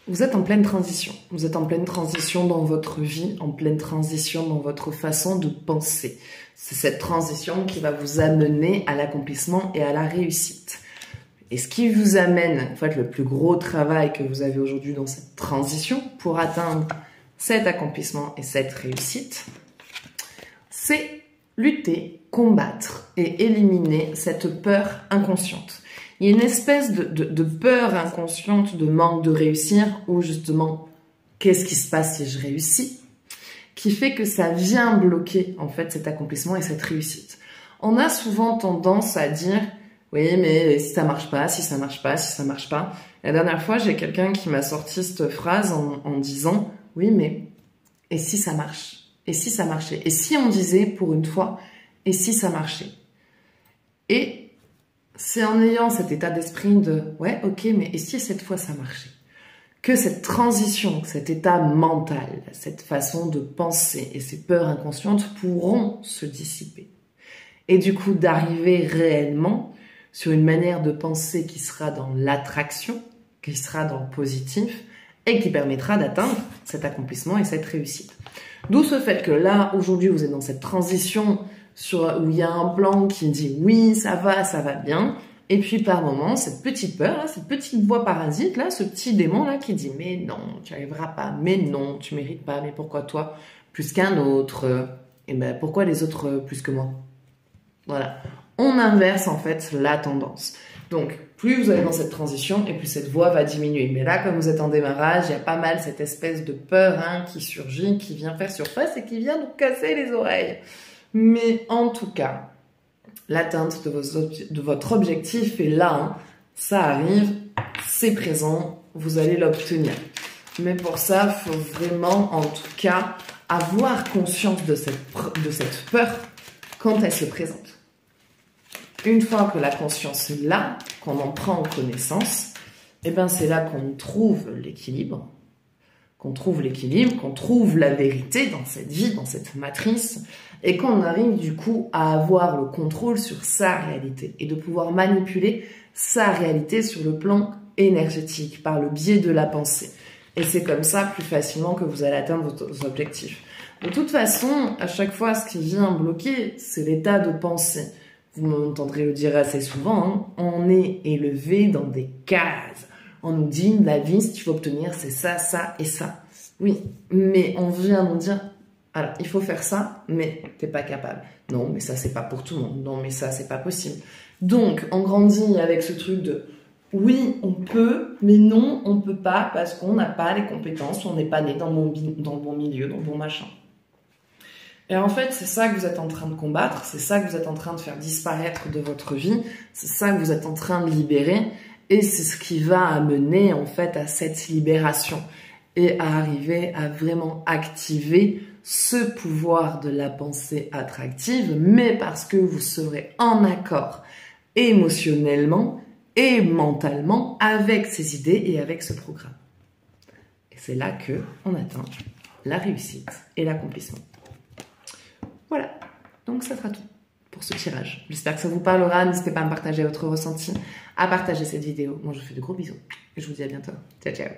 Vous êtes en pleine transition. Vous êtes en pleine transition dans votre vie, en pleine transition dans votre façon de penser. C'est cette transition qui va vous amener à l'accomplissement et à la réussite. Et ce qui vous amène, en fait, le plus gros travail que vous avez aujourd'hui dans cette transition pour atteindre cet accomplissement et cette réussite, c'est lutter, combattre et éliminer cette peur inconsciente. Il y a une espèce de peur inconsciente, de manque de réussir, ou justement, qu'est-ce qui se passe si je réussis, qui fait que ça vient bloquer en fait cet accomplissement et cette réussite. On a souvent tendance à dire « oui, mais si ça marche pas, si ça marche pas, si ça marche pas ». La dernière fois, j'ai quelqu'un qui m'a sorti cette phrase en disant « oui, mais et si ça marche? Et si ça marchait? Et si on disait pour une fois « et si ça marchait ?» Et c'est en ayant cet état d'esprit de « ouais, ok, mais et si cette fois ça marchait ?» que cette transition, cet état mental, cette façon de penser et ces peurs inconscientes pourront se dissiper. Et du coup, d'arriver réellement sur une manière de penser qui sera dans l'attraction, qui sera dans le positif et qui permettra d'atteindre cet accomplissement et cette réussite. D'où ce fait que là, aujourd'hui, vous êtes dans cette transition où il y a un plan qui dit « oui, ça va bien ». Et puis par moment, cette petite peur, là, cette petite voix parasite, là, ce petit démon là qui dit « mais non, tu n'y arriveras pas, mais non, tu mérites pas, mais pourquoi toi plus qu'un autre et ben pourquoi les autres plus que moi ?» Voilà, on inverse en fait la tendance. Donc, plus vous allez dans cette transition et plus cette voix va diminuer. Mais là, comme vous êtes en démarrage, il y a pas mal cette espèce de peur qui surgit, qui vient faire surface et qui vient nous casser les oreilles. Mais en tout cas, l'atteinte de votre objectif est là, ça arrive, c'est présent, vous allez l'obtenir. Mais pour ça, il faut vraiment, en tout cas, avoir conscience de cette peur quand elle se présente. Une fois que la conscience est là, qu'on en prend connaissance, eh ben c'est là qu'on trouve l'équilibre, qu'on trouve la vérité dans cette vie, dans cette matrice, et qu'on arrive du coup à avoir le contrôle sur sa réalité et de pouvoir manipuler sa réalité sur le plan énergétique par le biais de la pensée. Et c'est comme ça plus facilement que vous allez atteindre vos objectifs. De toute façon, à chaque fois, ce qui vient bloquer, c'est l'état de pensée. Vous m'entendrez le dire assez souvent, on est élevé dans des cases. On nous dit, la vie, si tu veux obtenir, c'est ça, ça et ça. Oui, mais on vient nous dire, alors, il faut faire ça, mais t'es pas capable. Non, mais ça, c'est pas pour tout le monde. Non, mais ça, c'est pas possible. Donc, on grandit avec ce truc de, oui, on peut, mais non, on peut pas parce qu'on n'a pas les compétences, on n'est pas né dans le bon milieu, dans le bon machin. Et en fait, c'est ça que vous êtes en train de combattre, c'est ça que vous êtes en train de faire disparaître de votre vie, c'est ça que vous êtes en train de libérer, et c'est ce qui va amener en fait à cette libération et à arriver à vraiment activer ce pouvoir de la pensée attractive, mais parce que vous serez en accord émotionnellement et mentalement avec ces idées et avec ce programme. Et c'est là que on atteint la réussite et l'accomplissement. Voilà, donc ça sera tout pour ce tirage. J'espère que ça vous parlera. N'hésitez pas à me partager votre ressenti, à partager cette vidéo. Moi, je vous fais de gros bisous et je vous dis à bientôt. Ciao, ciao.